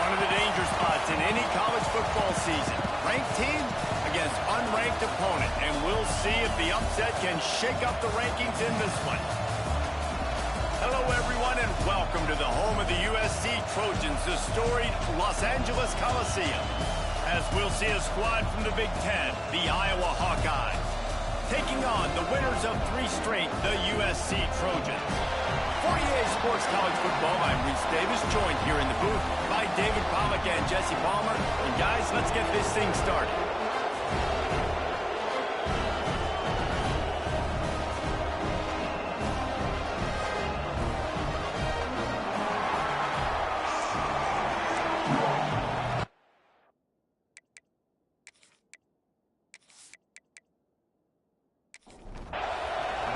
One of the danger spots in any college football season. Ranked team against unranked opponent. And we'll see if the upset can shake up the rankings in this one. Hello, everyone, and welcome to the home of the USC Trojans, the storied Los Angeles Coliseum. As we'll see a squad from the Big Ten, the Iowa Hawkeyes, taking on the winners of 3 straight, the USC Trojans. For EA Sports College Football, I'm Reese Davis, joined here in the booth by David Pollack and Jesse Palmer. And guys, let's get this thing started.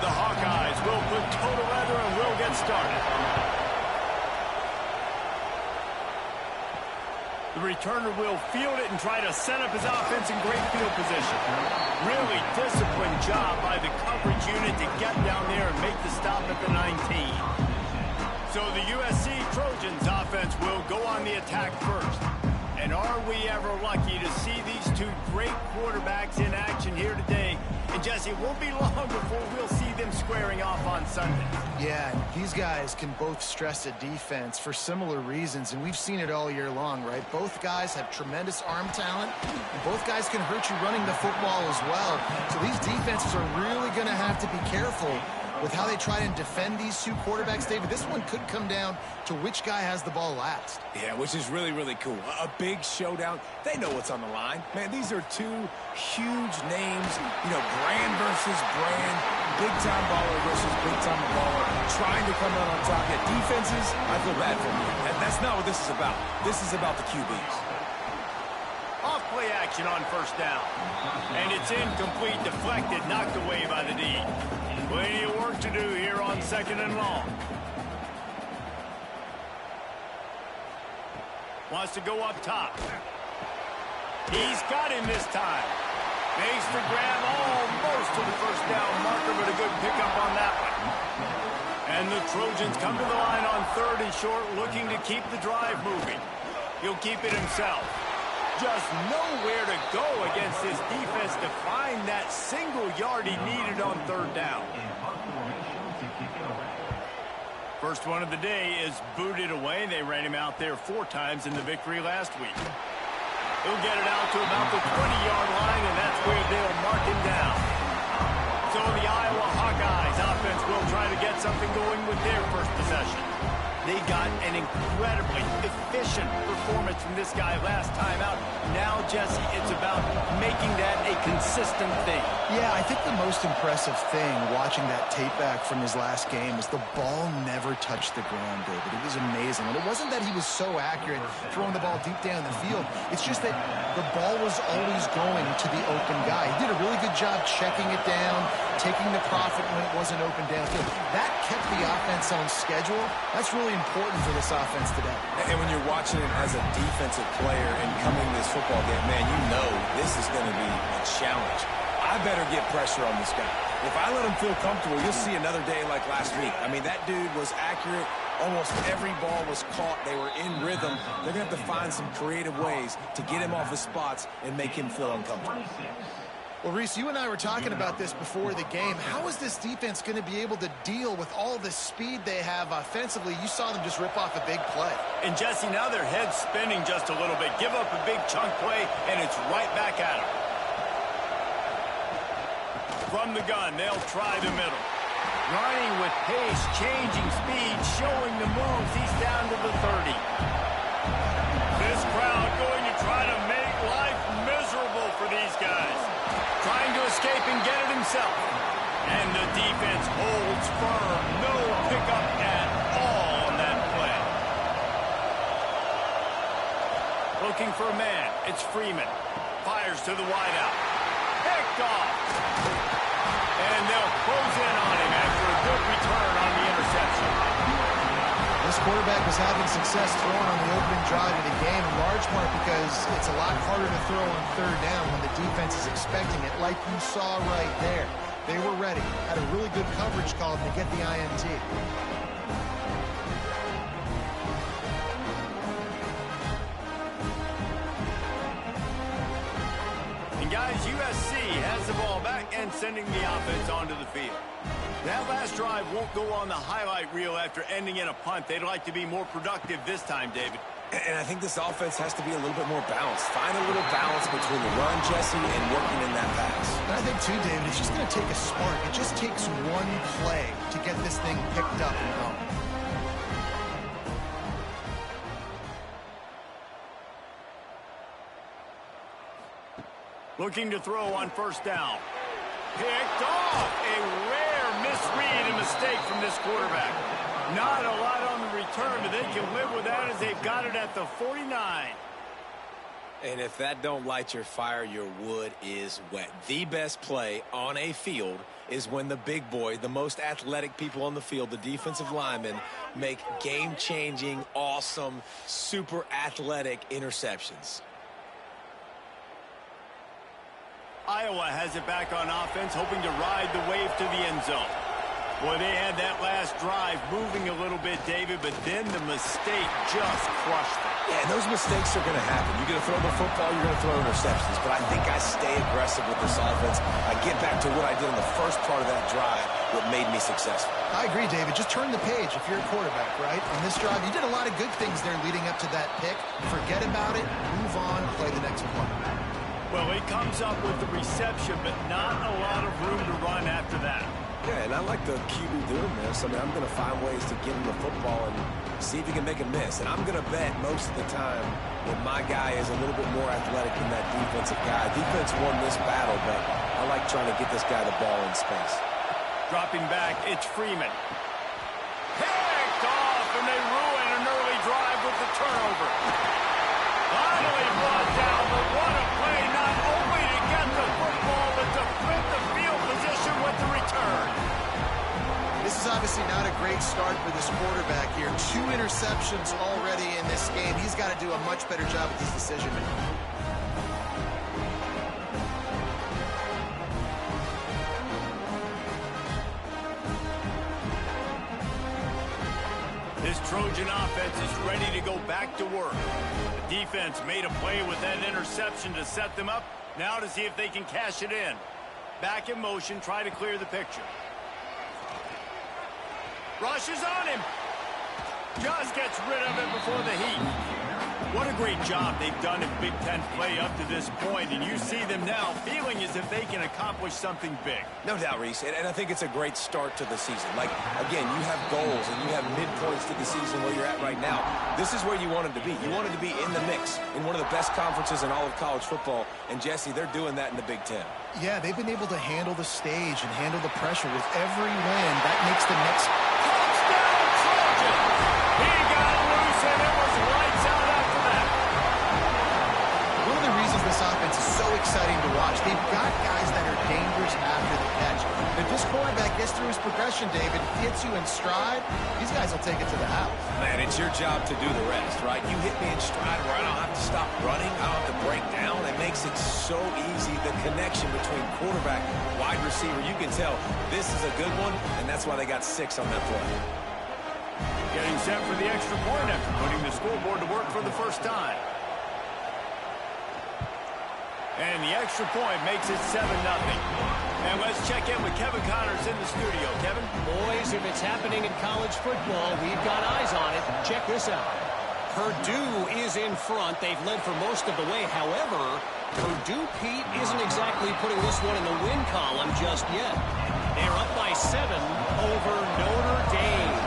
The Hawkeyes will put total leather and will get started. The returner will field it and try to set up his offense in great field position. Really disciplined job by the coverage unit to get down there and make the stop at the 19. So the USC Trojans offense will go on the attack first. And are we ever lucky to see these 2 great quarterbacks in action here today? And Jesse, it won't be long before we'll see them squaring off on Sunday. Yeah, these guys can both stress a defense for similar reasons, and we've seen it all year long, right? Both guys have tremendous arm talent, and both guys can hurt you running the football as well. So these defenses are really going to have to be careful with how they try and defend these 2 quarterbacks, David. This one could come down to which guy has the ball last. Yeah, which is really, really cool. A big showdown. They know what's on the line. Man, these are 2 huge names, you know, brand versus brand, big-time baller versus big-time baller, trying to come out on top. Yeah, defenses, I feel bad for them. That's not what this is about. This is about the QBs. Off play action on first down. And it's incomplete, deflected, knocked away by the D. Plenty of work to do here on 2nd and long. Wants to go up top. He's got him this time. Makes the grab almost to the first down marker, but a good pickup on that one. And the Trojans come to the line on 3rd and short, looking to keep the drive moving. He'll keep it himself. Just nowhere to go against this defense to find that single yard he needed on 3rd down. First one of the day is booted away. They ran him out there 4 times in the victory last week. He'll get it out to about the 20-yard line, and that's where they'll mark him down. So the Iowa Hawkeyes offense will try to get something going with their first possession. They got an incredibly efficient performance from this guy last time out. Now, Jesse, it's about making that a consistent thing. Yeah, I think the most impressive thing watching that tape back from his last game is the ball never touched the ground, David. It was amazing. And it wasn't that he was so accurate throwing the ball deep down the field. It's just that the ball was always going to the open guy. He did a really good job checking it down, taking the profit when it wasn't open downfield. That kept the offense on schedule. That's really important for this offense today. And when you're watching it as a defensive player and coming to this football game, man, you know this is going to be a challenge. I better get pressure on this guy. If I let him feel comfortable, you'll see another day like last week. I mean, that dude was accurate. Almost every ball was caught. They were in rhythm. They're going to have to find some creative ways to get him off his spots and make him feel uncomfortable. Well, Reese, you and I were talking about this before the game. How is this defense going to be able to deal with all the speed they have offensively? You saw them just rip off a big play. And, Jesse, now their head's spinning just a little bit. Give up a big chunk play, and it's right back at them. From the gun, they'll try the middle. Running with pace, changing speed, showing the moves. He's down to the 30. This crowd going to try to make life miserable for these guys. Trying to escape and get it himself. And the defense holds firm. No pickup at all on that play. Looking for a man. It's Freeman. Fires to the wideout. Picked off. And they'll close in on him after a good return on the interception. This quarterback was having success throwing on the opening drive of the game, in large part because it's a lot harder to throw on 3rd down when the defense is expecting it, like you saw right there. They were ready, had a really good coverage call to get the INT. the ball back and sending the offense onto the field. That last drive won't go on the highlight reel after ending in a punt. They'd like to be more productive this time, David. And I think this offense has to be a little bit more balanced. Find a little balance between the run, Jesse, and working in that pass. And I think, too, David, it's just going to take a spark. It just takes one play to get this thing picked up and going. Looking to throw on first down. Picked off. A rare misread and mistake from this quarterback. Not a lot on the return, but they can live with that as they've got it at the 49. And if that don't light your fire, your wood is wet. The best play on a field is when the big boy, the most athletic people on the field, the defensive linemen, make game-changing, awesome, super athletic interceptions. Iowa has it back on offense, hoping to ride the wave to the end zone. Boy, they had that last drive moving a little bit, David, but then the mistake just crushed them. Yeah, and those mistakes are going to happen. You're going to throw the football, you're going to throw interceptions, but I think I stay aggressive with this offense. I get back to what I did in the first part of that drive, what made me successful. I agree, David. Just turn the page if you're a quarterback, right? On this drive, you did a lot of good things there leading up to that pick. Forget about it, move on, play the next play. Well, he comes up with the reception, but not a lot of room to run after that. Yeah, and I like the QB doing this. I mean, I'm going to find ways to get him the football and see if he can make a miss. And I'm going to bet most of the time that my guy is a little bit more athletic than that defensive guy. Defense won this battle, but I like trying to get this guy the ball in space. Dropping back, it's Freeman. Picked off, and they ruin an early drive with the turnover. Finally brought down, but what a play, not only to get the football, but to flip the field position with the return. This is obviously not a great start for this quarterback here. 2 interceptions already in this game. He's got to do a much better job with his decision-making. This Trojan offense is ready to go back to work. The defense made a play with that interception to set them up. Now to see if they can cash it in. Back in motion, try to clear the picture. Rushes on him. Just gets rid of it before the heat. What a great job they've done in Big Ten play up to this point, and you see them now feeling as if they can accomplish something big. No doubt, Reese, and I think it's a great start to the season. Like, again, you have goals and you have midpoints to the season where you're at right now. This is where you wanted to be. You wanted to be in the mix in one of the best conferences in all of college football, and Jesse, they're doing that in the Big Ten. Yeah, they've been able to handle the stage and handle the pressure with every win. That makes the next... Touchdown, Trojans! He got loose, and it was lights out after that. One of the reasons this offense is so exciting to watch, they've got guys that are dangerous after the catch. If this quarterback gets through his progression, David, hits you in stride, these guys will take it to the house. Man, it's your job to do the rest, right? You hit me in stride where I don't have to stop running. I don't have to break down. It makes it so easy. The connection between quarterback, wide receiver, you can tell this is a good one, and that's why they got 6 on that play. Getting set for the extra point after putting the scoreboard to work for the first time. And the extra point makes it 7-0. And let's check in with Kevin Connors in the studio. Kevin? Boys, if it's happening in college football, we've got eyes on it. Check this out. Purdue is in front. They've led for most of the way. However, Purdue, Pete, isn't exactly putting this one in the win column just yet. They're up by 7 over Notre Dame.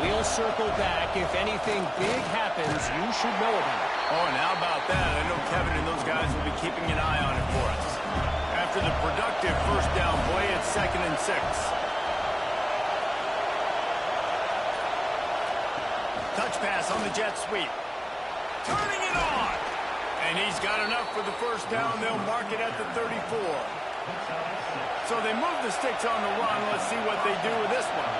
We'll circle back. If anything big happens, you should know about it. Oh, and how about that? I know Kevin and those guys will be keeping an eye on it for us. After the productive first down play, it's 2nd and 6. Touch pass on the jet sweep. Turning it on. And he's got enough for the first down. They'll mark it at the 34. So they move the sticks on the run. Let's see what they do with this one.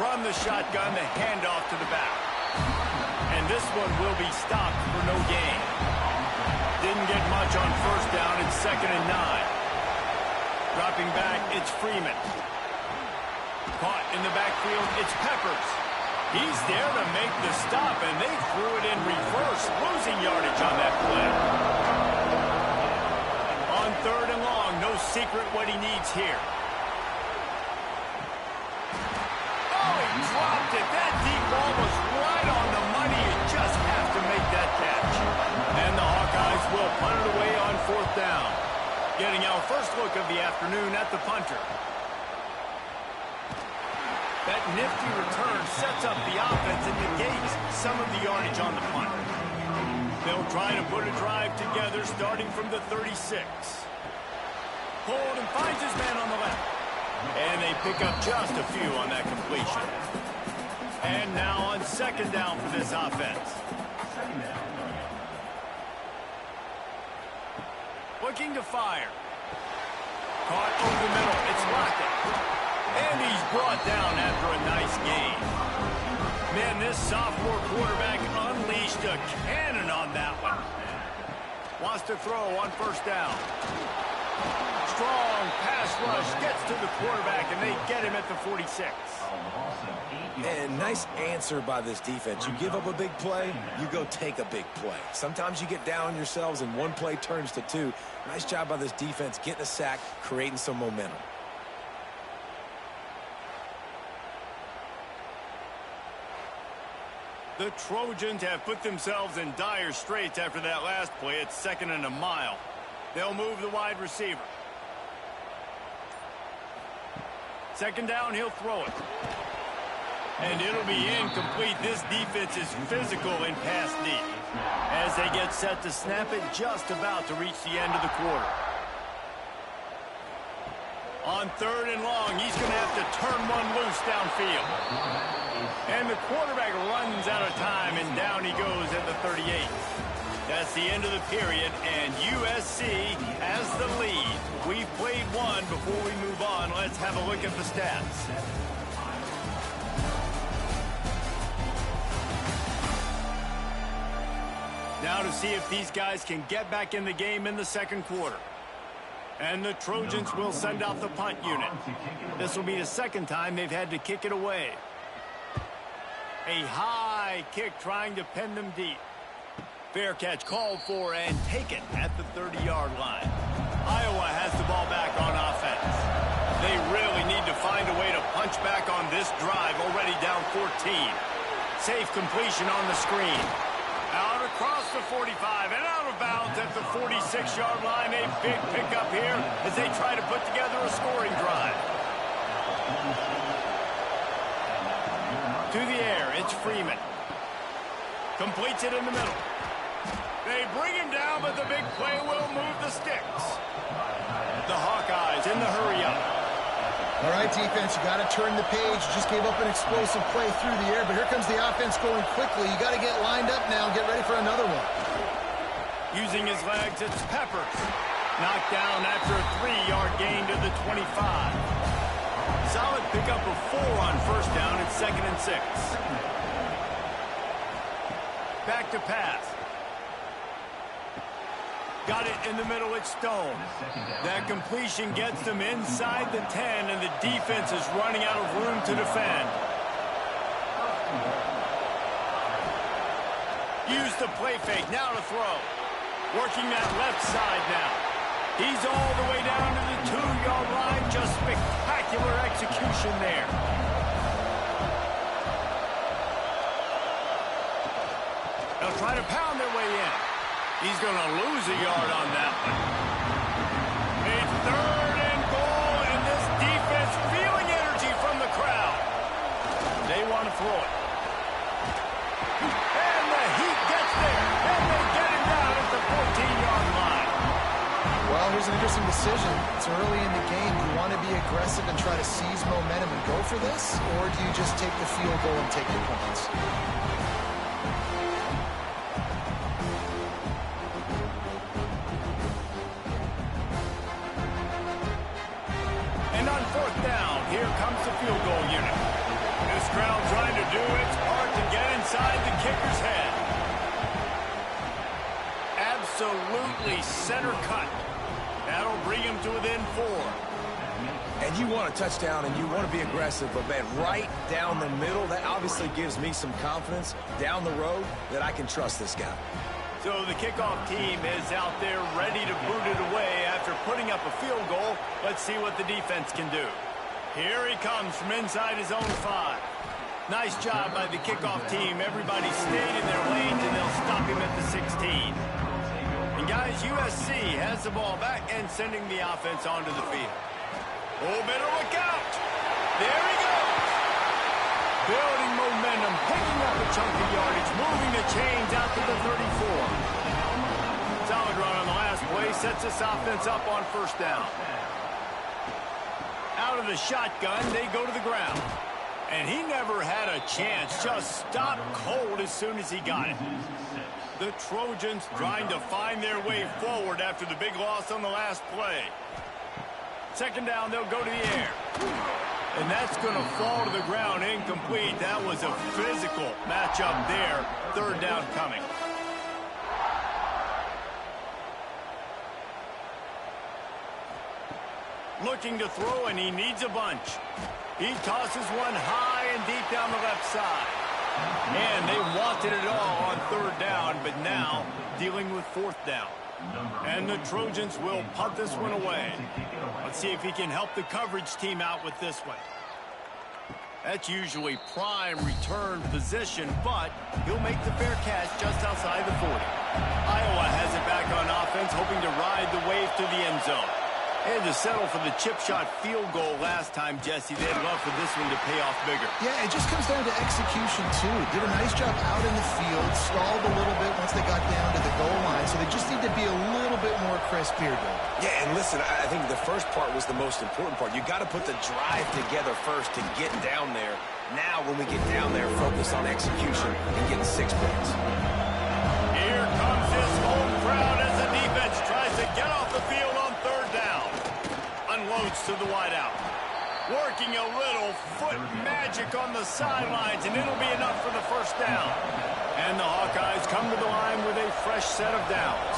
From the shotgun, the handoff to the back. And this one will be stopped for no gain. Didn't get much on first down. It's 2nd and 9. Dropping back, it's Freeman. Caught in the backfield, it's Peppers. He's there to make the stop, and they threw it in reverse, losing yardage on that play. 3rd and long. No secret what he needs here. Oh, he dropped it. That deep ball was right on the money. You just have to make that catch. And the Hawkeyes will punt it away on 4th down. Getting our first look of the afternoon at the punter. That nifty return sets up the offense and negates some of the yardage on the punt. They'll try to put a drive together starting from the 36. Pulled and finds his man on the left. And they pick up just a few on that completion. And now on 2nd down for this offense. Looking to fire. Caught over the middle. It's Lockett. And he's brought down after a nice gain. Man, this sophomore quarterback unleashed a cannon on that one. Wants to throw on 1st down. Strong pass rush gets to the quarterback, and they get him at the 46. And nice answer by this defense. You give up a big play, you go take a big play. Sometimes you get down on yourselves and one play turns to 2. Nice job by this defense getting a sack, creating some momentum. The Trojans have put themselves in dire straits after that last play. It's 2nd and a mile. They'll move the wide receiver. 2nd down, he'll throw it. And it'll be incomplete. This defense is physical in pass deep. As they get set to snap it, just about to reach the end of the quarter. On 3rd and long, he's going to have to turn one loose downfield. And the quarterback runs out of time, and down he goes at the 38. That's the end of the period, and USC has the lead. We've played one. Before we move on, let's have a look at the stats. Now to see if these guys can get back in the game in the 2nd quarter. And the Trojans will send out the punt unit. This will be the 2nd time they've had to kick it away. A high kick trying to pin them deep. Fair catch called for and taken at the 30-yard line. Iowa has the ball back on offense. They really need to find a way to punch back on this drive, already down 14. Safe completion on the screen. Out across the 45 and out of bounds at the 46-yard line. A big pickup here as they try to put together a scoring drive. To the air, it's Freeman. Completes it in the middle. They bring him down, but the big play will move the sticks. The Hawkeyes in the hurry-up. All right, defense, you got to turn the page. You just gave up an explosive play through the air, but here comes the offense going quickly. You got to get lined up now and get ready for another one. Using his legs, it's Peppers. Knocked down after a 3-yard gain to the 25. Solid pickup of 4 on 1st down. It's 2nd and 6. Back to pass. Got it in the middle, it's Stone. That completion gets them inside the 10, and the defense is running out of room to defend. Use the play fake, now to throw. Working that left side now. He's all the way down to the 2-yard line. Just spectacular execution there. They'll try to pound their way in. He's going to lose a yard on that one. It's 3rd and goal, and this defense feeling energy from the crowd. They want to throw it. And the Heat gets there, and they get him down at the 14-yard line. Well, here's an interesting decision. It's early in the game. Do you want to be aggressive and try to seize momentum and go for this? Or do you just take the field goal and take the points? And on 4th down, here comes the field goal unit. This crowd trying to do its part to get inside the kicker's head. Absolutely center cut. That'll bring him to within 4. And you want a touchdown and you want to be aggressive, but man, right down the middle, that obviously gives me some confidence down the road that I can trust this guy. So the kickoff team is out there ready to boot it away after after putting up a field goal. Let's see what the defense can do. Here he comes from inside his own 5. Nice job by the kickoff team. Everybody stayed in their lanes, and they'll stop him at the 16. And guys, USC has the ball back and sending the offense onto the field. Oh, better look out. There he goes. Building momentum, picking up a chunk of yardage, moving the chains out to the 34. Solid run on the last play, sets this offense up on first down. Out of the shotgun, they go to the ground. And he never had a chance, just stopped cold as soon as he got it. The Trojans trying to find their way forward after the big loss on the last play. Second down, they'll go to the air. And that's going to fall to the ground incomplete. That was a physical matchup there. Third down coming. Looking to throw, and he needs a bunch. He tosses one high and deep down the left side. And they wanted it all on third down, but now dealing with fourth down. And the Trojans will punt this one away. Let's see if he can help the coverage team out with this one. That's usually prime return position, but he'll make the fair catch just outside the 40. Iowa has it back on offense, hoping to ride the wave to the end zone. They had to settle for the chip shot field goal last time, Jesse. They'd love for this one to pay off bigger. Yeah, it just comes down to execution, too. Did a nice job out in the field, stalled a little bit once they got down to the goal line, so they just need to be a little bit more crisp here, Bill. Yeah, and listen, I think the first part was the most important part. You got to put the drive together first to get down there. Now, when we get down there, focus on execution and getting 6 points. Here comes this home crowd as the defense tries to get off the field on third down. Unloads to the wideout. Working a little foot magic on the sidelines, and it'll be enough for the first down. And the Hawkeyes come to the line with a fresh set of downs.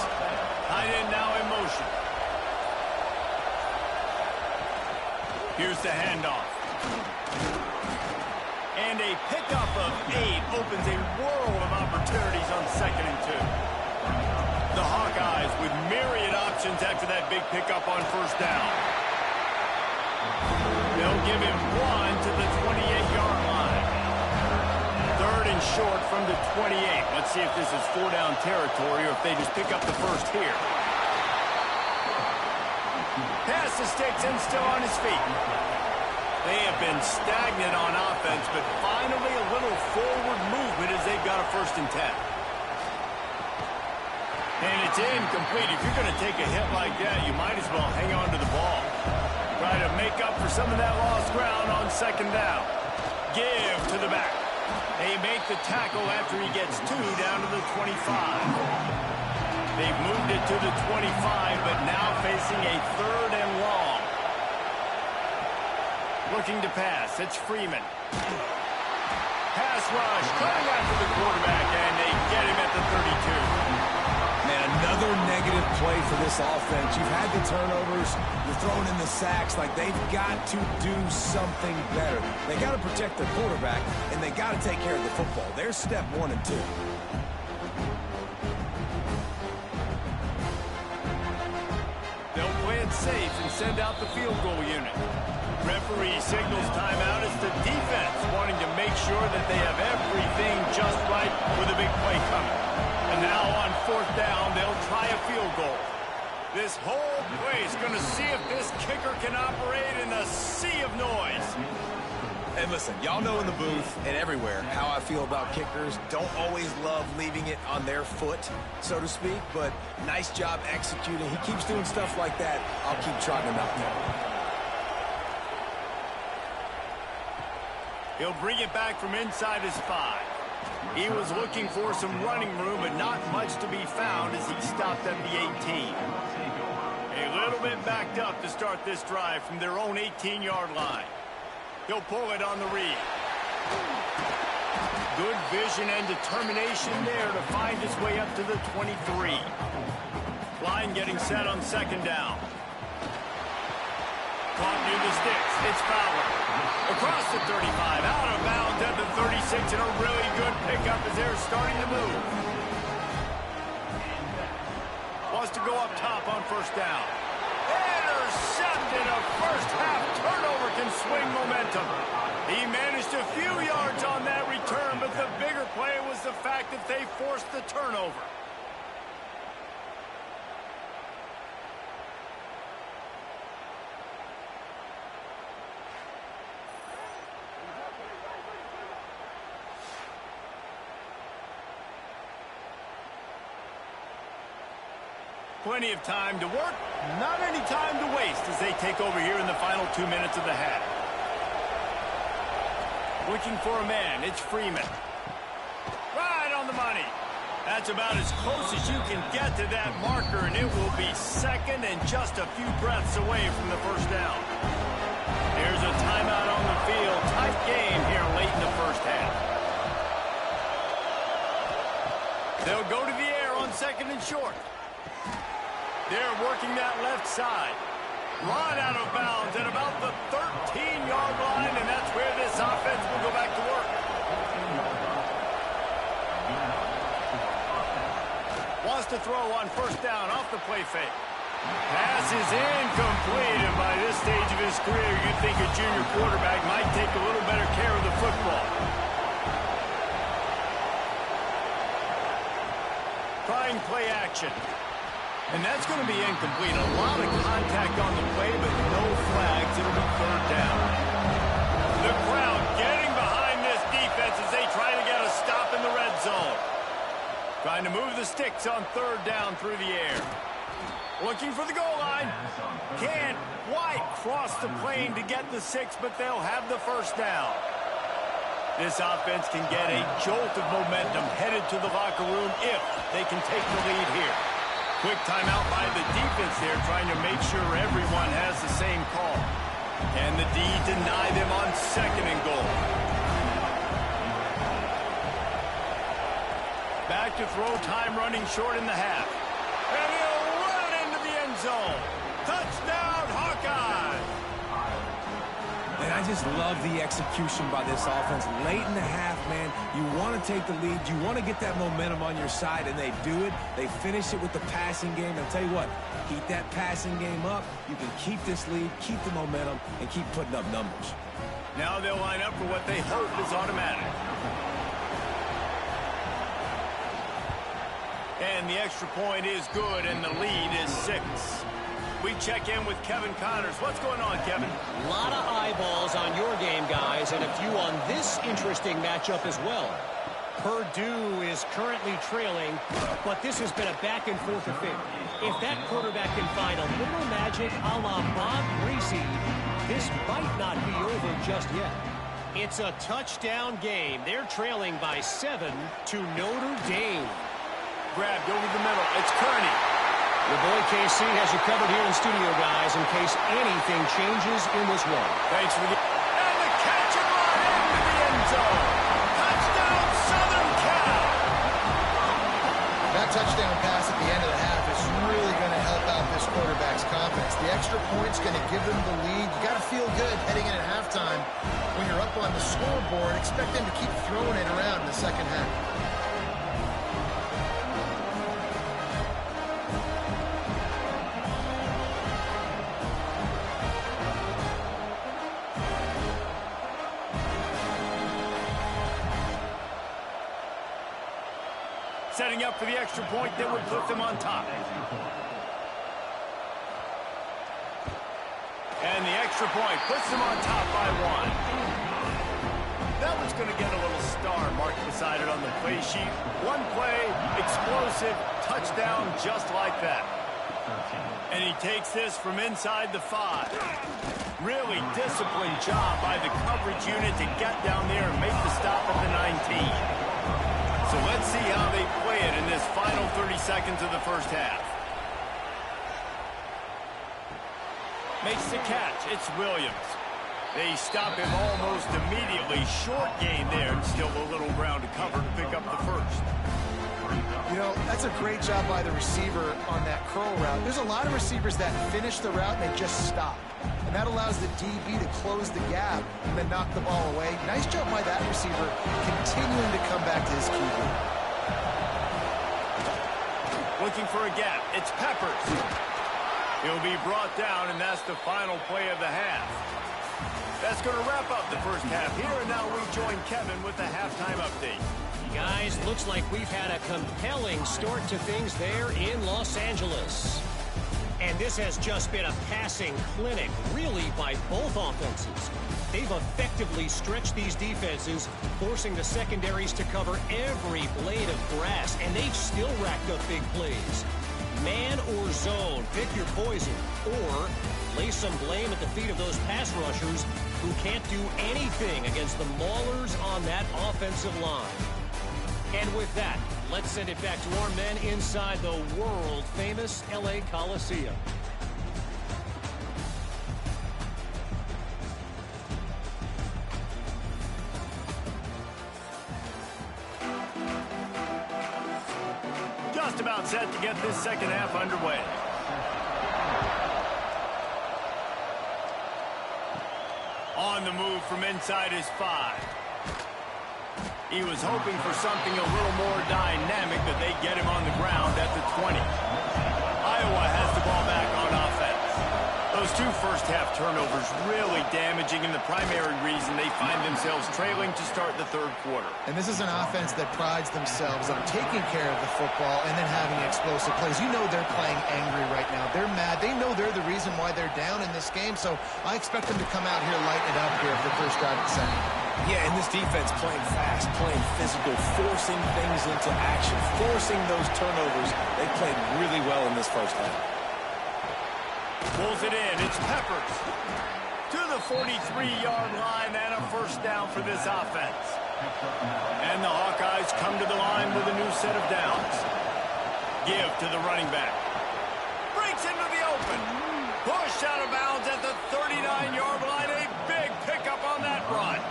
Tight end now in motion. Here's the handoff. And a pickup of 8 opens a world of opportunities on 2nd and 2. The Hawkeyes with myriad options after that big pickup on first down. They'll give him 1 to the 28-yard line. 3rd and short from the 28. Let's see if this is 4-down territory or if they just pick up the first here. Pass the sticks and still on his feet. They have been stagnant on offense, but finally a little forward movement as they've got a 1st and 10. And it's incomplete. If you're going to take a hit like that, you might as well hang on to the ball. Try to make up for some of that lost ground on 2nd down. Give to the back. They make the tackle after he gets 2 down to the 25. They've moved it to the 25, but now facing a 3rd and long. Looking to pass. It's Freeman. Pass rush. Coming after the quarterback, and they get him at the 32. Man, another negative play for this offense. You've had the turnovers. You're throwing in the sacks. Like, they've got to do something better. They got to protect their quarterback, and they got to take care of the football. There's step 1 and 2. They'll play it safe and send out the field goal unit. Referee signals timeout as the defense wanting to make sure that they have everything just right with a big play coming. And now on 4th down, they'll try a field goal. This whole place going to see if this kicker can operate in a sea of noise. And listen, y'all know in the booth and everywhere how I feel about kickers. Don't always love leaving it on their foot, so to speak, but nice job executing. He keeps doing stuff like that. I'll keep trotting him out there. He'll bring it back from inside his 5. He was looking for some running room, but not much to be found as he stopped at the 18. A little bit backed up to start this drive from their own 18-yard line. He'll pull it on the read. Good vision and determination there to find his way up to the 23. Line getting set on 2nd down. Caught near the sticks. It's Fowler. Across the 35, out of bounds at the 36, and a really good pickup as they're starting to move. Wants to go up top on 1st down. first half turnover can swing momentum. He managed a few yards on that return, but the bigger play was the fact that they forced the turnover. Plenty of time to work, not any time to waste as they take over here in the final 2 minutes of the half. Looking for a man, it's Freeman. Right on the money. That's about as close as you can get to that marker, and it will be second and just a few breaths away from the first down. Here's a timeout on the field. Tight game here late in the first half. They'll go to the air on second and short. They're working that left side. Run out of bounds at about the 13-yard line, and that's where this offense will go back to work. Wants to throw on first down off the play fake. Pass is incomplete, and by this stage of his career, you'd think a junior quarterback might take a little better care of the football. Trying play action. And that's going to be incomplete. A lot of contact on the play, but no flags. It'll be third down. The crowd getting behind this defense as they try to get a stop in the red zone. Trying to move the sticks on third down through the air. Looking for the goal line. Can't quite cross the plane to get the 6, but they'll have the first down. This offense can get a jolt of momentum headed to the locker room if they can take the lead here. Quick timeout by the defense there, trying to make sure everyone has the same call. Can the D deny them on second and goal? Back to throw, time running short in the half. And he'll run it into the end zone. Touchdown, Hawkeyes! And I just love the execution by this offense. Late in the half, man, you want to take the lead. You want to get that momentum on your side, and they do it. They finish it with the passing game. I'll tell you what, keep that passing game up. You can keep this lead, keep the momentum, and keep putting up numbers. Now they'll line up for what they hope is automatic. And the extra point is good, and the lead is 6. We check in with Kevin Connors. What's going on, Kevin? A lot of eyeballs on your game, guys, and a few on this interesting matchup as well. Purdue is currently trailing, but this has been a back-and-forth affair. If that quarterback can find a little magic a la Bob Greasy, this might not be over just yet. It's a touchdown game. They're trailing by 7 to Notre Dame. Grabbed over the middle. It's Kearney. Your boy KC has you covered here in studio, guys, in case anything changes in this one. Thanks for the... And the catch and run into the end zone. Touchdown, Southern Cal. That touchdown pass at the end of the half is really going to help out this quarterback's confidence. The extra point's going to give them the lead. You got to feel good heading in at halftime. When you're up on the scoreboard, expect them to keep throwing it around in the second half. Setting up for the extra point that would put them on top. And the extra point puts them on top by 1. That one's going to get a little star marked beside it on the play sheet. One play, explosive, touchdown just like that. And he takes this from inside the 5. Really disciplined job by the coverage unit to get down there and make the stop at the 19. So let's see how they play it in this final 30 seconds of the first half. Makes the catch. It's Williams. They stop him almost immediately. Short gain there, and still a little ground to cover to pick up the first. You know, that's a great job by the receiver on that curl route. There's a lot of receivers that finish the route and they just stop. And that allows the DB to close the gap and then knock the ball away. Nice job by that receiver, continuing to come back to his QB. Looking for a gap. It's Peppers. He'll be brought down, and that's the final play of the half. That's going to wrap up the first half here, and now we join Kevin with the halftime update. Guys, looks like we've had a compelling start to things there in Los Angeles. And this has just been a passing clinic, really, by both offenses. They've effectively stretched these defenses, forcing the secondaries to cover every blade of grass, and they've still racked up big plays. Man or zone, pick your poison, or lay some blame at the feet of those pass rushers who can't do anything against the maulers on that offensive line. And with that, let's send it back to our men inside the world-famous LA Coliseum. Just about set to get this second half underway. On the move from inside his 5. He was hoping for something a little more dynamic, but they get him on the ground at the 20. Iowa has the ball back on offense. Those 2 first-half turnovers really damaging, and the primary reason they find themselves trailing to start the third quarter. And this is an offense that prides themselves on taking care of the football and then having explosive plays. You know they're playing angry right now. They're mad. They know they're the reason why they're down in this game, so I expect them to come out here, lighten it up here for the first drive of the second. Yeah, and this defense playing fast, playing physical, forcing things into action, forcing those turnovers. They played really well in this first half. Pulls it in. It's Peppers to the 43-yard line, and a first down for this offense. And the Hawkeyes come to the line with a new set of downs. Give to the running back. Breaks into the open. Push out of bounds at the 39-yard line. A big pickup on that run.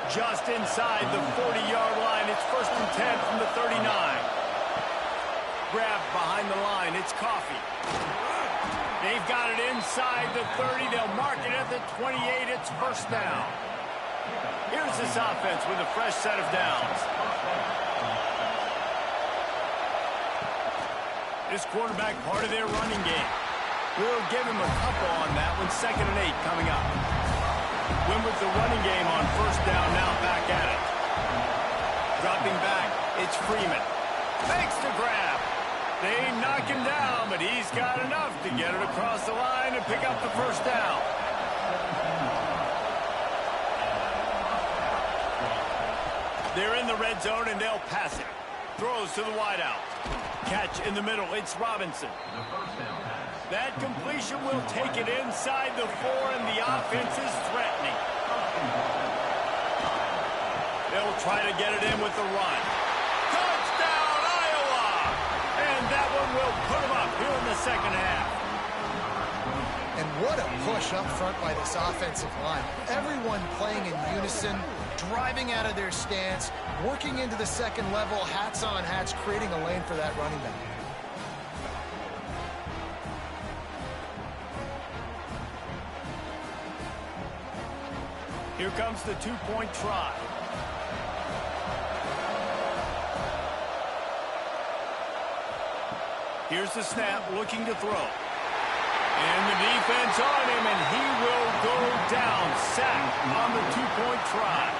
Just inside the 40-yard line. It's 1st and 10 from the 39. Grabbed behind the line. It's Coffee. They've got it inside the 30. They'll mark it at the 28. It's first down. Here's this offense with a fresh set of downs. This quarterback part of their running game. We'll give him a couple on that one. 2nd and 8 coming up. Win with the running game on first down, now back at it. Dropping back, it's Freeman. Makes the grab. They knock him down, but he's got enough to get it across the line and pick up the first down. They're in the red zone, and they'll pass it. Throws to the wideout. Catch in the middle, it's Robinson. That completion will take it inside the 4, and the offense is threatening. They'll try to get it in with the run. Touchdown, Iowa! And that one will put them up here in the second half. And what a push up front by this offensive line. Everyone playing in unison, driving out of their stance, working into the second level, hats on hats, creating a lane for that running back. Here comes the two-point try. Here's the snap, looking to throw. And the defense on him, and he will go down. Sacked on the two-point try.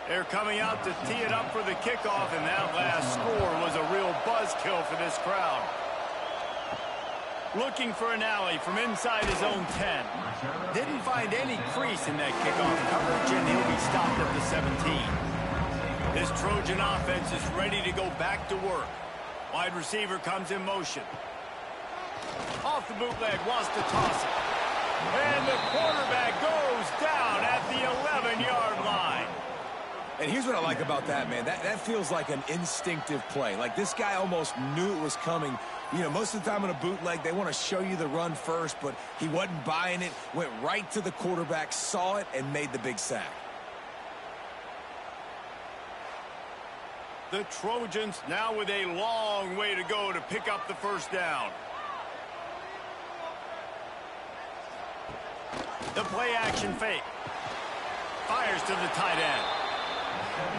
They're coming out to tee it up for the kickoff, and that last score was a real buzzkill for this crowd. Looking for an alley from inside his own 10. Didn't find any crease in that kickoff coverage, and he'll be stopped at the 17. This Trojan offense is ready to go back to work. Wide receiver comes in motion. Off the bootleg, wants to toss it. And the quarterback goes down at the 11-yard line. And here's what I like about that, man. That feels like an instinctive play. Like this guy almost knew it was coming. You know, most of the time in a bootleg, they want to show you the run first, but he wasn't buying it, went right to the quarterback, saw it, and made the big sack. The Trojans now with a long way to go to pick up the first down. The play action fake. Fires to the tight end.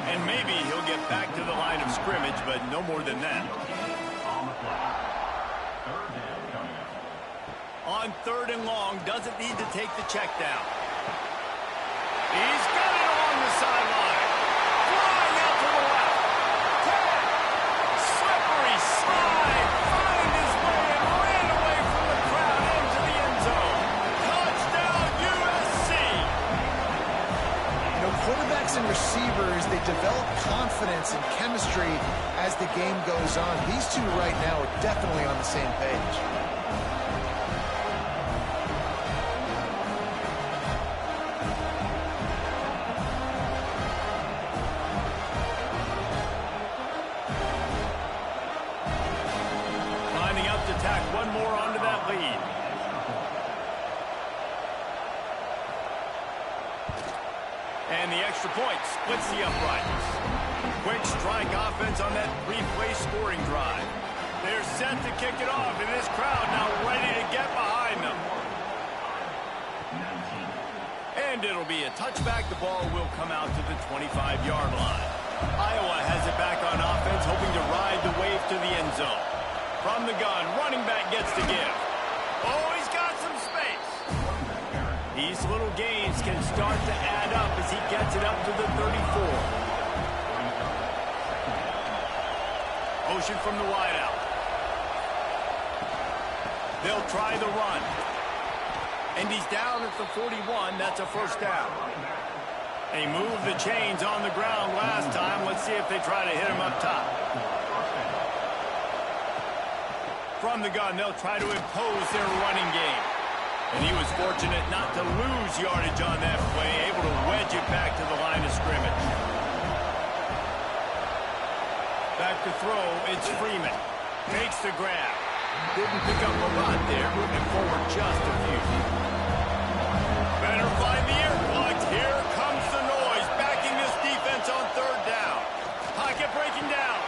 And maybe he'll get back to the line of scrimmage, but no more than that. On 3rd and long, doesn't need to take the check down. He's got it along the sideline. Flying out to the left. Slippery slide. Find his way and ran away from the crowd into the end zone. Touchdown, USC. You know, quarterbacks and receivers, they develop confidence and chemistry as the game goes on. These two right now are definitely on the same page. Tack one more onto that lead. And the extra point splits the uprights. Quick strike offense on that 3-play scoring drive. They're set to kick it off, and this crowd now ready to get behind them. And it'll be a touchback. The ball will come out to the 25-yard line. Iowa has it back on offense, hoping to ride the wave to the end zone. From the gun, running back gets to give. Oh, he's got some space. These little gains can start to add up as he gets it up to the 34. Motion from the wideout. They'll try the run. And he's down at the 41. That's a first down. They moved the chains on the ground last time. Let's see if they try to hit him up top. From the gun, they'll try to impose their running game. And he was fortunate not to lose yardage on that play, able to wedge it back to the line of scrimmage. Back to throw, it's Freeman. Makes the grab. Didn't pick up a lot there, moving forward just a few. Better find the earplugs. Here comes the noise, backing this defense on 3rd down. Pocket breaking down.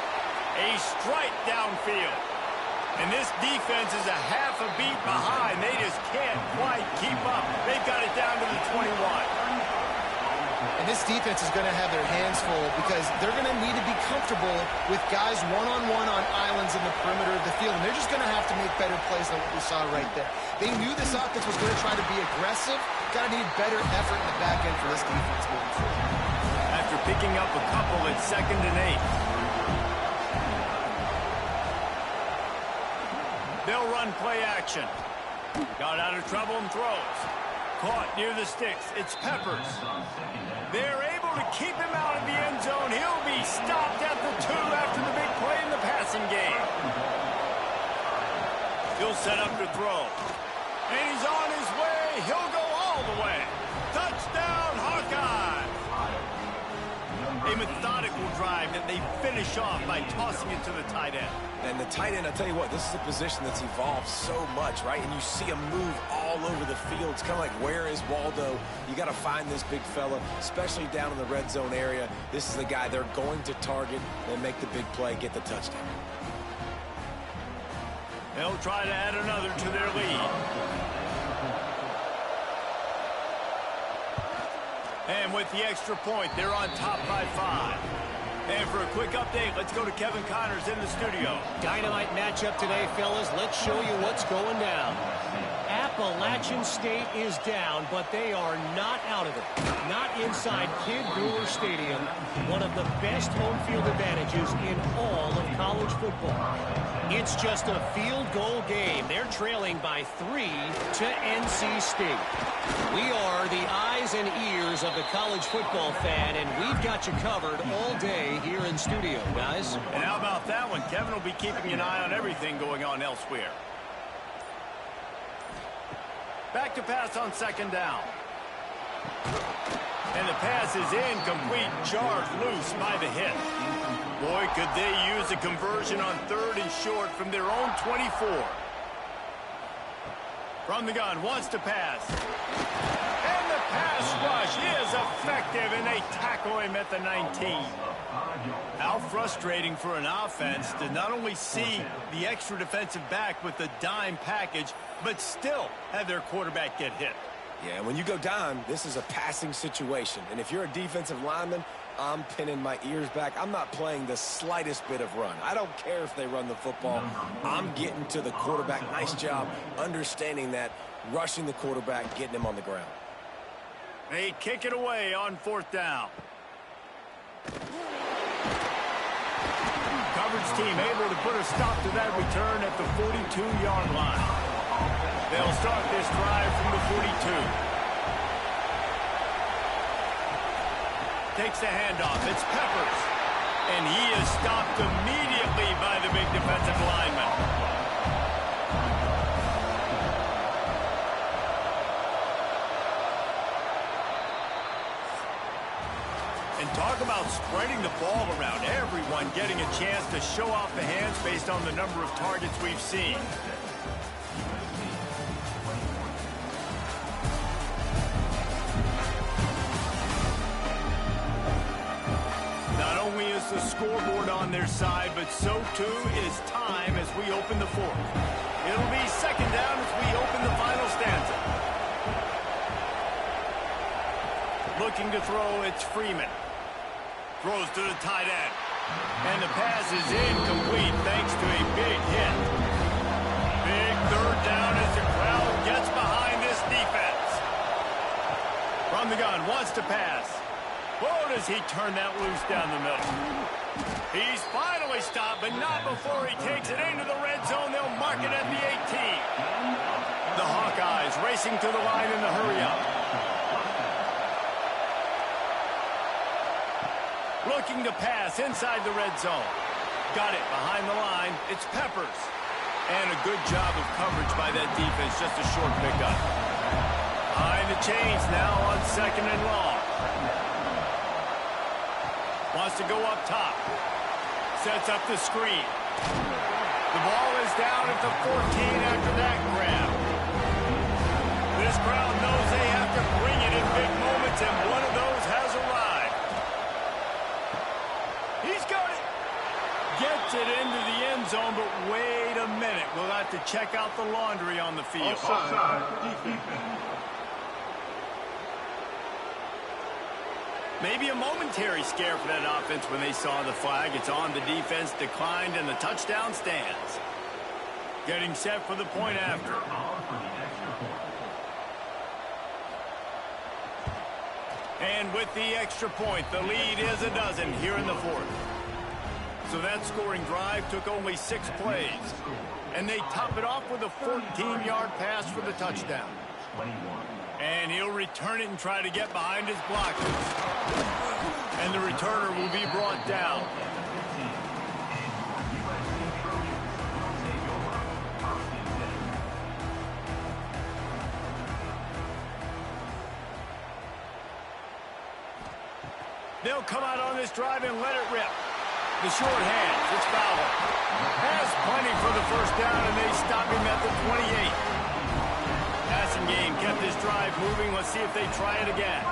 A strike downfield. And this defense is a half a beat behind. They just can't quite keep up. They've got it down to the 21. And this defense is going to have their hands full because they're going to need to be comfortable with guys one-on-one on islands in the perimeter of the field. And they're just going to have to make better plays than what we saw right there. They knew this offense was going to try to be aggressive. Got to need better effort in the back end for this defense moving forward. After picking up a couple at 2nd and 8. They'll run play action. Got out of trouble and throws. Caught near the sticks. It's Peppers. They're able to keep him out of the end zone. He'll be stopped at the 2 after the big play in the passing game. He'll set up to throw. And he's on his way. He'll go all the way. Touchdown, Hawkeyes. A methodical drive that they finish off by tossing it to the tight end. And the tight end, I'll tell you what, this is a position that's evolved so much, right? And you see him move all over the field. It's kind of like, where is Waldo? You got to find this big fella, especially down in the red zone area. This is the guy they're going to target and make the big play, get the touchdown. They'll try to add another to their lead. And with the extra point, they're on top by 5. And for a quick update, let's go to Kevin Connors in the studio. Dynamite matchup today, fellas. Let's show you what's going down. Appalachian State is down, but they are not out of it. Not inside Kid Brewer Stadium, one of the best home field advantages in all of college football. It's just a field goal game. They're trailing by 3 to NC State. We are the eyes and ears of the college football fan, and we've got you covered all day here in studio, guys. And how about that one? Kevin will be keeping an eye on everything going on elsewhere. Back to pass on 2nd down. And the pass is incomplete, jarred loose by the hit. Boy, could they use a conversion on 3rd and short from their own 24. From the gun, wants to pass. And the pass rush is effective, and they tackle him at the 19. How frustrating for an offense to not only see the extra defensive back with the dime package, but still have their quarterback get hit. Yeah, when you go down, this is a passing situation. And if you're a defensive lineman, I'm pinning my ears back. I'm not playing the slightest bit of run. I don't care if they run the football. I'm getting to the quarterback. Nice job understanding that, rushing the quarterback, getting him on the ground. They kick it away on 4th down. Coverage team able to put a stop to that return at the 42-yard line. They'll start this drive from the 42. Takes the handoff. It's Peppers. And he is stopped immediately by the big defensive lineman. And talk about spreading the ball around. Everyone getting a chance to show off the hands based on the number of targets we've seen. The scoreboard on their side, but so too is time as we open the 4th. It'll be 2nd down as we open the final stanza. Looking to throw, it's Freeman. Throws to the tight end. And the pass is incomplete thanks to a big hit. Big 3rd down as the crowd gets behind this defense. From the gun, wants to pass. Oh, does he turn that loose down the middle. He's finally stopped, but not before he takes it into the red zone. They'll mark it at the 18. The Hawkeyes racing to the line in the hurry-up. Looking to pass inside the red zone. Got it behind the line. It's Peppers. And a good job of coverage by that defense. Just a short pickup. Behind the chains now on 2nd and long. Wants to go up top. Sets up the screen. The ball is down at the 14 after that grab. This crowd knows they have to bring it in big moments, and one of those has arrived. He's got it. Gets it into the end zone, but wait a minute. We'll have to check out the laundry on the field. Offside, defense. Maybe a momentary scare for that offense when they saw the flag. It's on, the defense declined, and the touchdown stands. Getting set for the point after. And with the extra point, the lead is a dozen here in the 4th. So that scoring drive took only 6 plays. And they top it off with a 14-yard pass for the touchdown. And he'll return it and try to get behind his blockers. And the returner will be brought down. They'll come out on this drive and let it rip. The short hands, it's Fowler. Has plenty for the 1st down, and they stop him at the 28. Passing game kept this drive moving. Let's see if they try it again.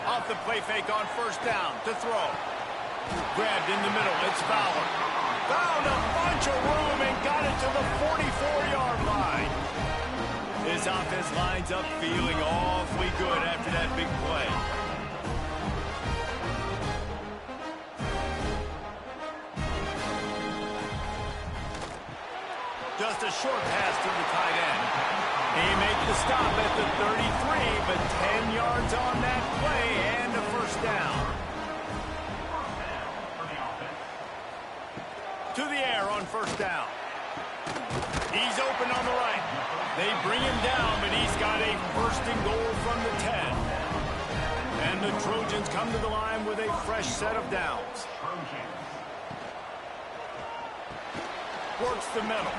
Off the play fake on 1st down to throw. Grabbed in the middle. It's Fowler. Found a bunch of room and got it to the 44-yard line. This offense lines up feeling awfully good after that big play. Just a short pass to the tight end. He makes the stop at the 33, but 10 yards on that play and a 1st down. To the air on 1st down. He's open on the right. They bring him down, but he's got a 1st and goal from the 10. And the Trojans come to the line with a fresh set of downs. Works the middle.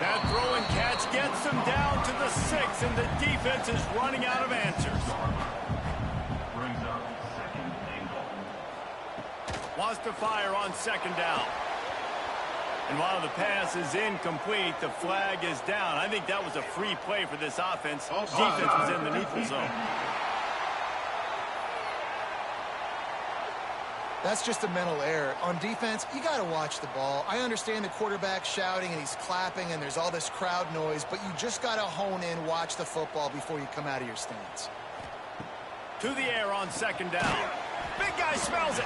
That throw and catch gets them down to the 6, and the defense is running out of answers. Wants to fire on 2nd down. And while the pass is incomplete, the flag is down. I think that was a free play for this offense. Defense was in the neutral zone. That's just a mental error. On defense, you got to watch the ball. I understand the quarterback shouting and he's clapping and there's all this crowd noise, but you just got to hone in, watch the football before you come out of your stance. To the air on second down. Big guy smells it.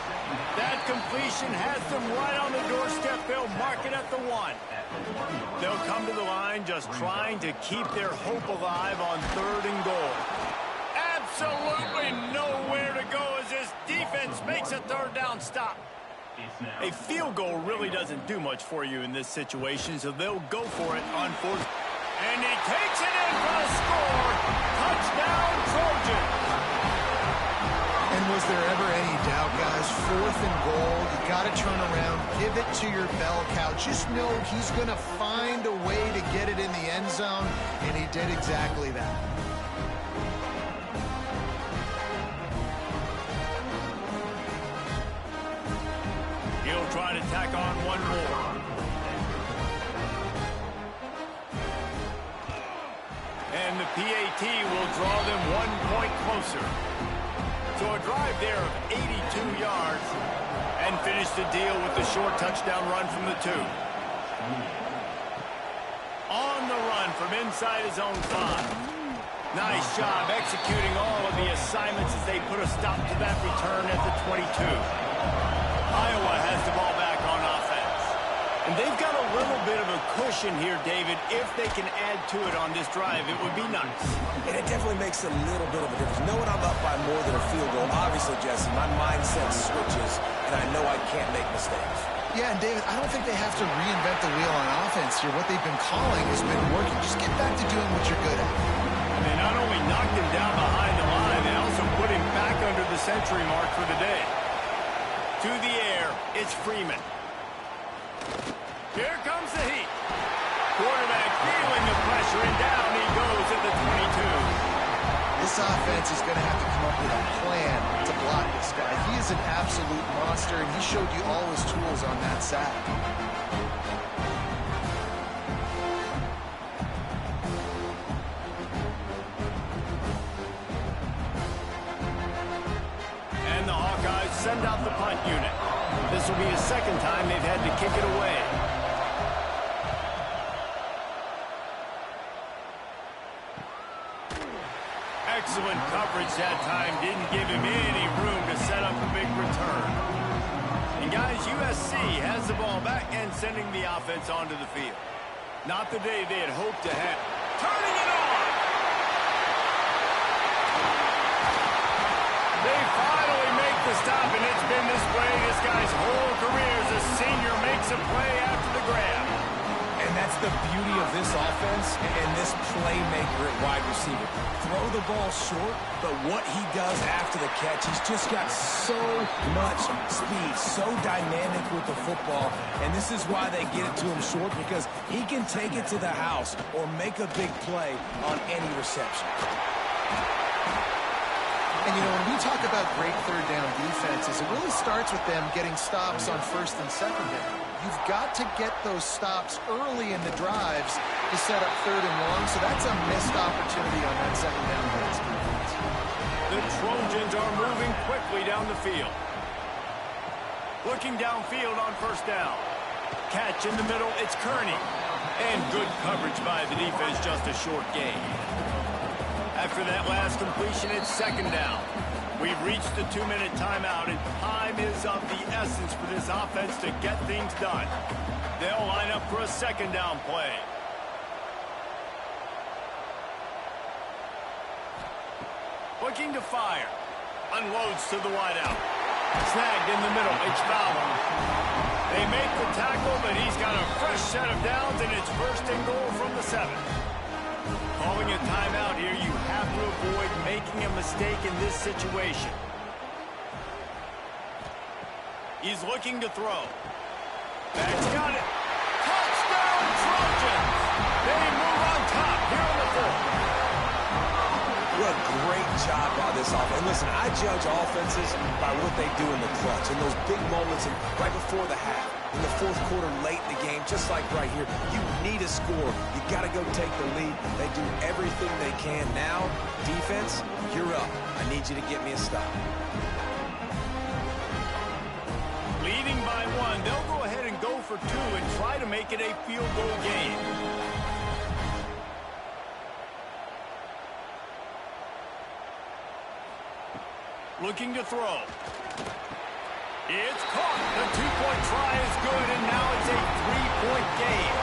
That completion has them right on the doorstep. They'll mark it at the 1. They'll come to the line just trying to keep their hope alive on 3rd and goal. Absolutely nowhere to go as this defense makes a 3rd down stop. A field goal really doesn't do much for you in this situation, so they'll go for it on 4th. And he takes it in for the score. Touchdown, Trojans. And was there ever any doubt, guys? 4th and goal, you got to turn around, give it to your bell cow. Just know he's going to find a way to get it in the end zone, and he did exactly that. He'll try to tack on one more. And the PAT will draw them 1 point closer. So a drive there of 82 yards and finish the deal with the short touchdown run from the 2. On the run from inside his own 5. Nice job executing all of the assignments as they put a stop to that return at the 22. Iowa has the ball back on offense. And they've got a little bit of a cushion here, David. If they can add to it on this drive, it would be nice. And it definitely makes a little bit of a difference. Knowing I'm up by more than a field goal, obviously, Jesse, my mindset switches, and I know I can't make mistakes. Yeah, and David, I don't think they have to reinvent the wheel on offense here. What they've been calling has been working. Just get back to doing what you're good at. And they not only knocked him down behind the line, they also put him back under the century mark for the day. To the air, it's Freeman. Here comes the heat. Quarterback feeling the pressure, and down he goes at the 22. This offense is going to have to come up with a plan to block this guy. He is an absolute monster, and he showed you all his tools on that sack. And the Hawkeyes send out the punt unit. This will be the 2nd time they've had to kick it away. Excellent coverage that time. Didn't give him any room to set up a big return. And guys, USC has the ball back and sending the offense onto the field. Not the day they had hoped to have. Turning it on! They finally make the stop, and it's been this way this guy's whole career as a senior makes a play after the grab. And that's the beauty of this offense and this playmaker at wide receiver. Throw the ball short, but what he does after the catch, he's just got so much speed, so dynamic with the football. And this is why they get it to him short, because he can take it to the house or make a big play on any reception. And, you know, when we talk about great 3rd down defenses, it really starts with them getting stops on 1st and 2nd down. You've got to get those stops early in the drives to set up 3rd and long, so that's a missed opportunity on that 2nd down by this defense. The Trojans are moving quickly down the field. Looking downfield on 1st down. Catch in the middle, it's Kearney. And good coverage by the defense, just a short gain. After that last completion, it's 2nd down. We've reached the 2-minute timeout, and time is of the essence for this offense to get things done. They'll line up for a 2nd down play. Looking to fire. Unloads to the wideout. Snagged in the middle. It's Fowler. They make the tackle, but he's got a fresh set of downs, and it's 1st and goal from the 7. Calling a timeout here, you have to avoid making a mistake in this situation. He's looking to throw. That's got it. Touchdown, Trojans! They move on top here on the 4th. What a great job by this offense. And listen, I judge offenses by what they do in the clutch, in those big moments and right before the half, in the 4th quarter, late in the game, just like right here. You need a score. You got to go take the lead. They do everything they can. Now, defense, you're up. I need you to get me a stop. one, they'll go ahead and go for two and try to make it a field goal game. Looking to throw. It's caught. The two-point try is good, and now it's a three-point game.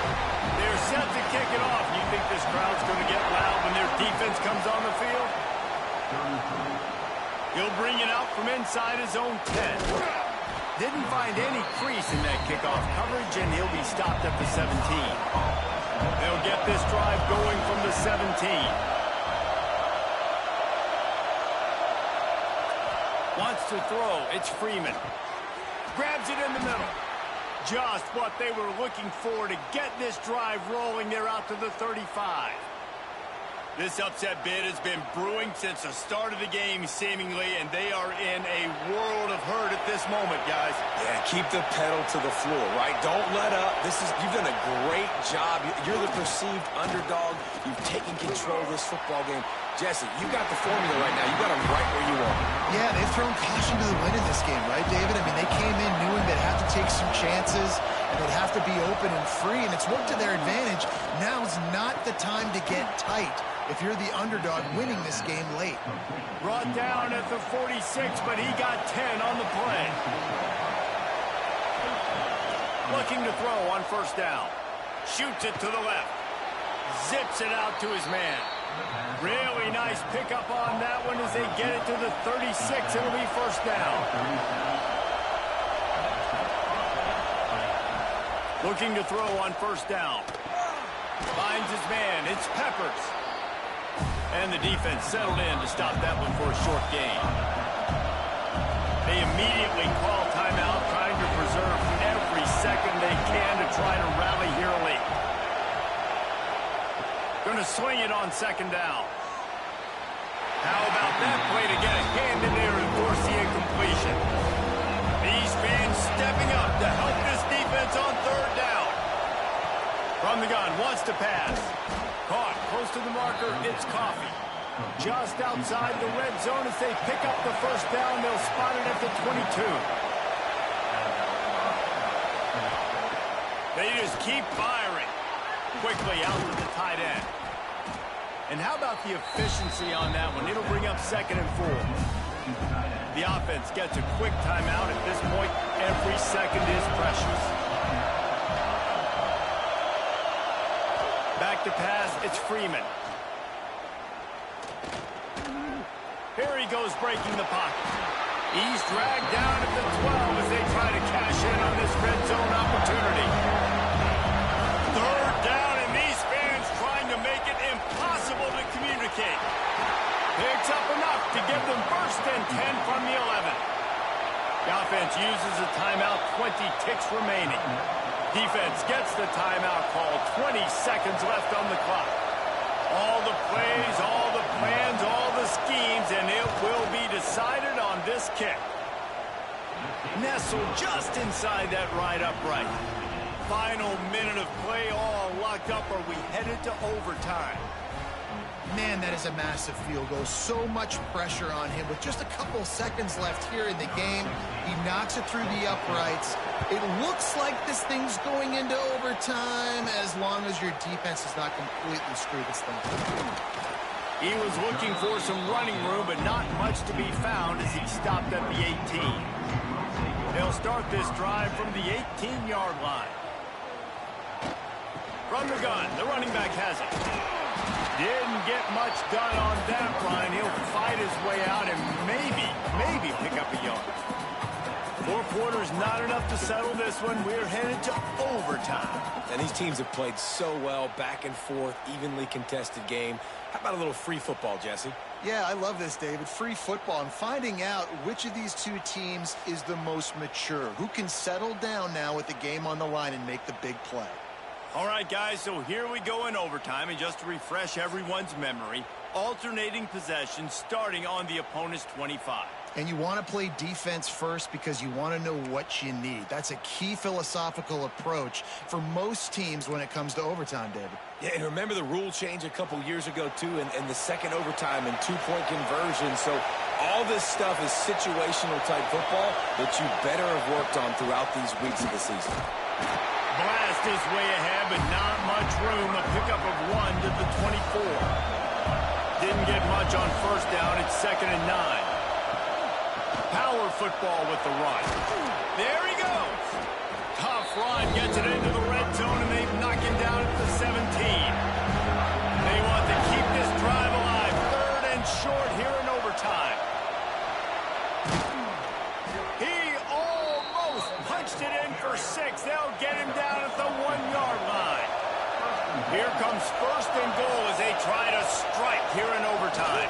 They're set to kick it off. You think this crowd's going to get loud when their defense comes on the field? He'll bring it out from inside his own 10. Didn't find any crease in that kickoff coverage, and he'll be stopped at the 17. They'll get this drive going from the 17. Wants to throw. It's Freeman. Grabs it in the middle. Just what they were looking for to get this drive rolling. They're out to the 35. This upset bid has been brewing since the start of the game, seemingly, and they are in a world of hurt at this moment, guys. Yeah, keep the pedal to the floor, right? Don't let up. You've done a great job. You're the perceived underdog. You've taken control of this football game. Jesse, you got the formula right now. You got them right where you want. Yeah, they've thrown caution to the wind in this game, right, David? I mean, they came in knowing they'd have to take some chances, and they'd have to be open and free, and it's worked to their advantage. Now's not the time to get tight if you're the underdog winning this game late. Brought down at the 46, but he got 10 on the play. Looking to throw on first down. Shoots it to the left. Zips it out to his man. Really nice pickup on that one as they get it to the 36. It'll be first down. Looking to throw on first down. Finds his man. It's Peppers. And the defense settled in to stop that one for a short gain. They immediately call timeout, trying to preserve every second they can to try to rally here late. Going to swing it on second down. How about that play to get a hand in there and force the incompletion? These fans stepping up to help this defense on third down. From the gun, wants to pass. Caught close to the marker, it's Coffee. Just outside the red zone as they pick up the first down. They'll spot it at the 22. They just keep firing. Quickly out to the tight end. And how about the efficiency on that one? It'll bring up 2nd and 4. The offense gets a quick timeout. At this point, every second is precious. Back to pass, it's Freeman. Here he goes breaking the pocket. He's dragged down at the 12 as they try to cash in on this red zone opportunity. Third down, and these fans trying to make it impossible to communicate. Picks up enough to give them 1st and 10 from the 11. The offense uses a timeout, 20 ticks remaining. Defense gets the timeout call, 20 seconds left on the clock. All the plays, all the plans, all the schemes, and it will be decided on this kick. Nestled just inside that right upright. Final minute of play, all locked up. Are we headed to overtime? Man, that is a massive field goal. So much pressure on him. With just a couple seconds left here in the game, he knocks it through the uprights. It looks like this thing's going into overtime as long as your defense does not completely screw this thing up. He was looking for some running room, but not much to be found as he stopped at the 18. They'll start this drive from the 18-yard line. From the gun, the running back has it. Didn't get much done on that run. He'll fight his way out and maybe pick up a yard. 4 quarters, not enough to settle this one. We're headed to overtime. And these teams have played so well, back and forth, evenly contested game. How about a little free football, Jesse? Yeah, I love this, David. Free football and finding out which of these two teams is the most mature. Who can settle down now with the game on the line and make the big play. All right, guys, so here we go in overtime. And just to refresh everyone's memory, alternating possession starting on the opponent's 25. And you want to play defense first because you want to know what you need. That's a key philosophical approach for most teams when it comes to overtime, David. Yeah, and remember the rule change a couple years ago, too, and the second overtime and 2-point conversion. So All this stuff is situational type football that you better have worked on throughout these weeks of the season. Blast is way ahead, but not much room. A pickup of 1 to the 24. Didn't get much on first down. It's 2nd and 9. Power football with the run. There he goes. Tough run. Gets it into the red zone, and they knock him down at the 17. They want to keep this drive alive. 3rd and short here in overtime. He almost punched it in for 6. They'll get him down at the 1-yard line. Here comes 1st and goal as they try to strike here in overtime.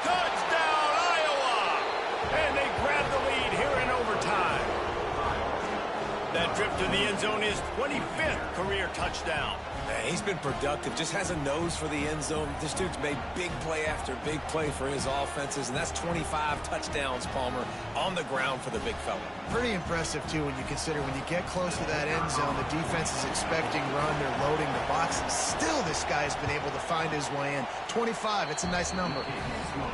Touchdown, Iowa! And they grab the lead here in overtime. That trip to the end zone is 25th career touchdown. Man, he's been productive, just has a nose for the end zone. This dude's made big play after big play for his offenses, and that's 25 touchdowns, Palmer, on the ground for the big fella. Pretty impressive, too, when you consider when you get close to that end zone, the defense is expecting run, they're loading the box, and still this guy's been able to find his way in. 25, it's a nice number.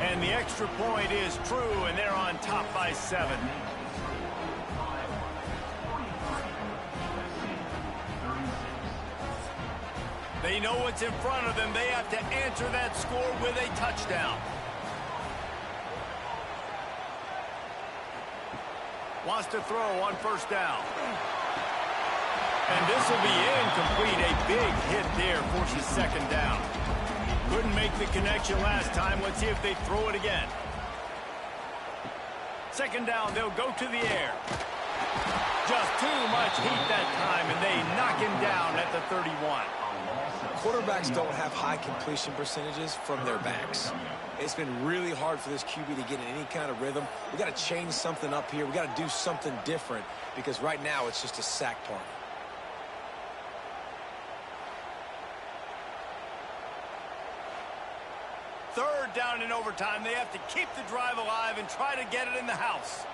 And the extra point is true, and they're on top by 7. They know what's in front of them. They have to answer that score with a touchdown. Wants to throw on first down. And this will be incomplete. A big hit there forces 2nd down. Couldn't make the connection last time. Let's see if they throw it again. 2nd down, they'll go to the air. Just too much heat that time, and they knock him down at the 31. Quarterbacks don't have high completion percentages from their backs. It's been really hard for this QB to get in any kind of rhythm. We got to change something up here. We got to do something different because right now it's just a sack party. Third down in overtime. They have to keep the drive alive and try to get it in the house.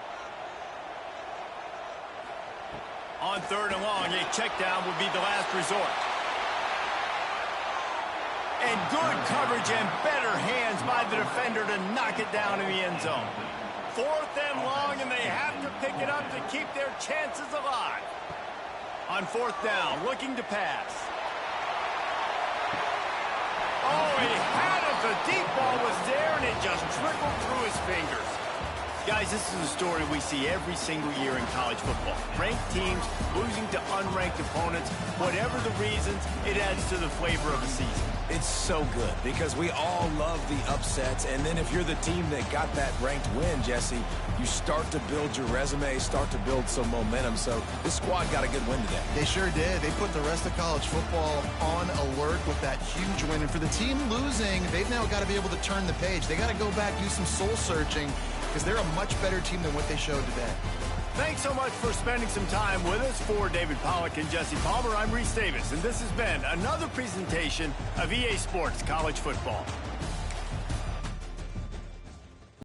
On 3rd and long, a check down would be the last resort. And good coverage and better hands by the defender to knock it down in the end zone. 4th and long, and they have to pick it up to keep their chances alive. On 4th down, looking to pass. Oh, he had it. The deep ball was there, and it just trickled through his fingers. Guys, this is a story we see every single year in college football. Ranked teams losing to unranked opponents. Whatever the reasons, it adds to the flavor of the season. It's so good because we all love the upsets, and then if you're the team that got that ranked win, Jesse, you start to build your resume, start to build some momentum. So this squad got a good win today. They sure did. They put the rest of college football on alert with that huge win. And for the team losing, they've now got to be able to turn the page. They got to go back, do some soul searching, because they're a much better team than what they showed today. Thanks so much for spending some time with us. For David Pollack and Jesse Palmer, I'm Reese Davis, and this has been another presentation of EA Sports College Football.